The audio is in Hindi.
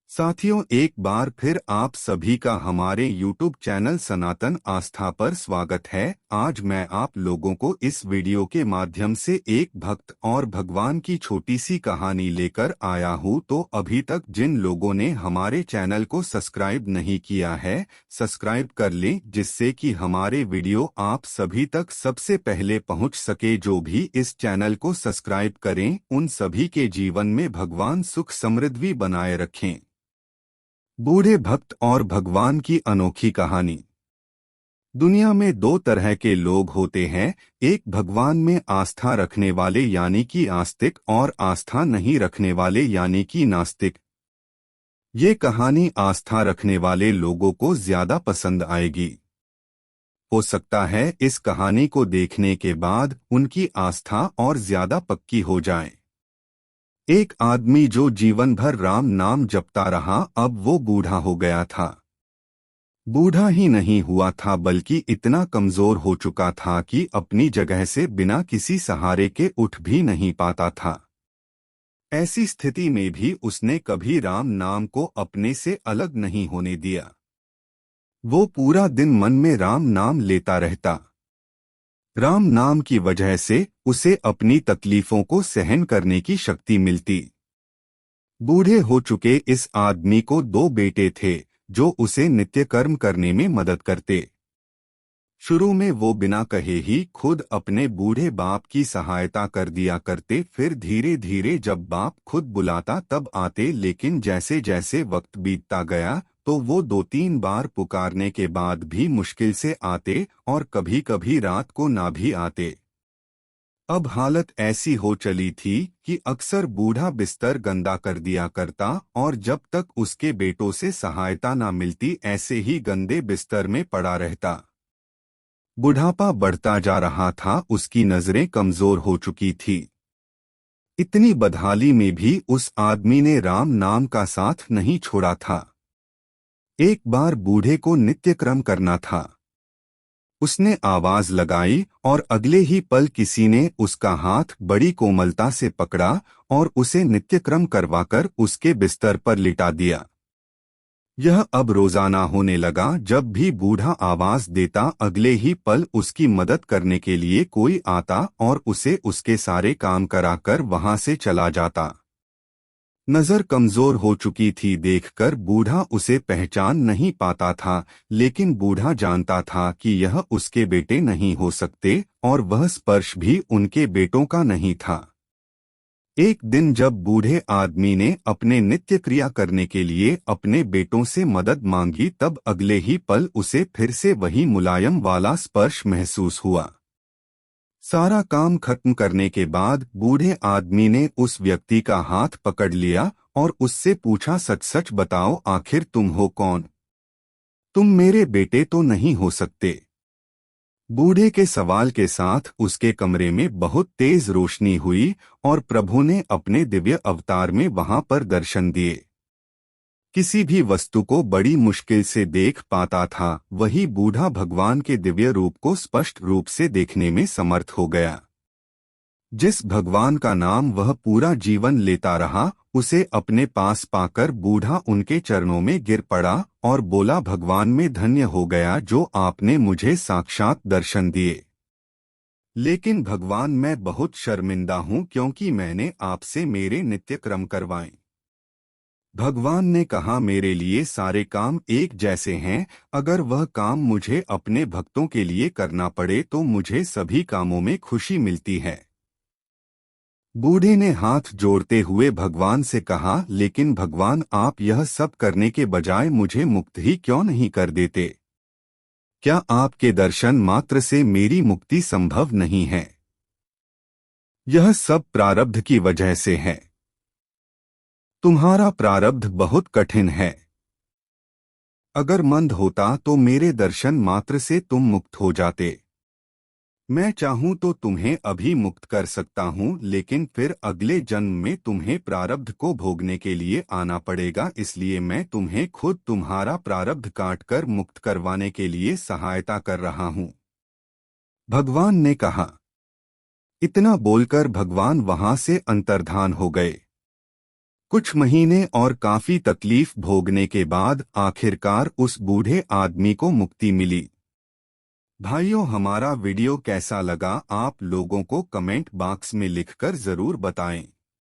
साथियों, एक बार फिर आप सभी का हमारे YouTube चैनल सनातन आस्था पर स्वागत है। आज मैं आप लोगों को इस वीडियो के माध्यम से एक भक्त और भगवान की छोटी सी कहानी लेकर आया हूँ। तो अभी तक जिन लोगों ने हमारे चैनल को सब्सक्राइब नहीं किया है, सब्सक्राइब कर लें, जिससे कि हमारे वीडियो आप सभी तक सबसे पहले पहुँच सके। जो भी इस चैनल को सब्सक्राइब करें, उन सभी के जीवन में भगवान सुख समृद्धि बनाए रखें। बूढ़े भक्त और भगवान की अनोखी कहानी। दुनिया में दो तरह के लोग होते हैं, एक भगवान में आस्था रखने वाले यानी कि आस्तिक, और आस्था नहीं रखने वाले यानी कि नास्तिक। ये कहानी आस्था रखने वाले लोगों को ज्यादा पसंद आएगी। हो सकता है इस कहानी को देखने के बाद उनकी आस्था और ज्यादा पक्की हो जाए। एक आदमी जो जीवन भर राम नाम जपता रहा, अब वो बूढ़ा हो गया था। बूढ़ा ही नहीं हुआ था बल्कि इतना कमजोर हो चुका था कि अपनी जगह से बिना किसी सहारे के उठ भी नहीं पाता था। ऐसी स्थिति में भी उसने कभी राम नाम को अपने से अलग नहीं होने दिया। वो पूरा दिन मन में राम नाम लेता रहता। राम नाम की वजह से उसे अपनी तकलीफों को सहन करने की शक्ति मिलती। बूढ़े हो चुके इस आदमी को दो बेटे थे जो उसे नित्य कर्म करने में मदद करते। शुरू में वो बिना कहे ही खुद अपने बूढ़े बाप की सहायता कर दिया करते, फिर धीरे धीरे जब बाप खुद बुलाता तब आते। लेकिन जैसे जैसे वक्त बीतता गया तो वो दो तीन बार पुकारने के बाद भी मुश्किल से आते और कभी कभी रात को ना भी आते। अब हालत ऐसी हो चली थी कि अक्सर बूढ़ा बिस्तर गंदा कर दिया करता और जब तक उसके बेटों से सहायता ना मिलती ऐसे ही गंदे बिस्तर में पड़ा रहता। बुढ़ापा बढ़ता जा रहा था, उसकी नजरें कमजोर हो चुकी थी। इतनी बदहाली में भी उस आदमी ने राम नाम का साथ नहीं छोड़ा था। एक बार बूढ़े को नित्य कर्म करना था। उसने आवाज लगाई और अगले ही पल किसी ने उसका हाथ बड़ी कोमलता से पकड़ा और उसे नित्यक्रम करवाकर उसके बिस्तर पर लिटा दिया। यह अब रोजाना होने लगा। जब भी बूढ़ा आवाज देता, अगले ही पल उसकी मदद करने के लिए कोई आता और उसे उसके सारे काम कराकर वहां से चला जाता। नजर कमजोर हो चुकी थी देखकर बूढ़ा उसे पहचान नहीं पाता था, लेकिन बूढ़ा जानता था कि यह उसके बेटे नहीं हो सकते और वह स्पर्श भी उनके बेटों का नहीं था। एक दिन जब बूढ़े आदमी ने अपने नित्य क्रिया करने के लिए अपने बेटों से मदद मांगी, तब अगले ही पल उसे फिर से वही मुलायम वाला स्पर्श महसूस हुआ। सारा काम खत्म करने के बाद बूढ़े आदमी ने उस व्यक्ति का हाथ पकड़ लिया और उससे पूछा, सच सच बताओ, आखिर तुम हो कौन? तुम मेरे बेटे तो नहीं हो सकते। बूढ़े के सवाल के साथ उसके कमरे में बहुत तेज रोशनी हुई और प्रभु ने अपने दिव्य अवतार में वहां पर दर्शन दिए। किसी भी वस्तु को बड़ी मुश्किल से देख पाता था, वही बूढ़ा भगवान के दिव्य रूप को स्पष्ट रूप से देखने में समर्थ हो गया। जिस भगवान का नाम वह पूरा जीवन लेता रहा, उसे अपने पास पाकर बूढ़ा उनके चरणों में गिर पड़ा और बोला, भगवान मैं धन्य हो गया जो आपने मुझे साक्षात दर्शन दिए। लेकिन भगवान मैं बहुत शर्मिंदा हूँ क्योंकि मैंने आपसे मेरे नित्य कर्म करवाए। भगवान ने कहा, मेरे लिए सारे काम एक जैसे हैं। अगर वह काम मुझे अपने भक्तों के लिए करना पड़े तो मुझे सभी कामों में खुशी मिलती है। बूढ़े ने हाथ जोड़ते हुए भगवान से कहा, लेकिन भगवान आप यह सब करने के बजाय मुझे मुक्त ही क्यों नहीं कर देते? क्या आपके दर्शन मात्र से मेरी मुक्ति संभव नहीं है? यह सब प्रारब्ध की वजह से है। तुम्हारा प्रारब्ध बहुत कठिन है। अगर मंद होता तो मेरे दर्शन मात्र से तुम मुक्त हो जाते। मैं चाहूं तो तुम्हें अभी मुक्त कर सकता हूं, लेकिन फिर अगले जन्म में तुम्हें प्रारब्ध को भोगने के लिए आना पड़ेगा। इसलिए मैं तुम्हें खुद तुम्हारा प्रारब्ध काटकर मुक्त करवाने के लिए सहायता कर रहा हूं। भगवान ने कहा। इतना बोलकर भगवान वहां से अंतर्धान हो गए। कुछ महीने और काफी तकलीफ भोगने के बाद आखिरकार उस बूढ़े आदमी को मुक्ति मिली। भाइयों, हमारा वीडियो कैसा लगा आप लोगों को कमेंट बॉक्स में लिखकर जरूर बताएं।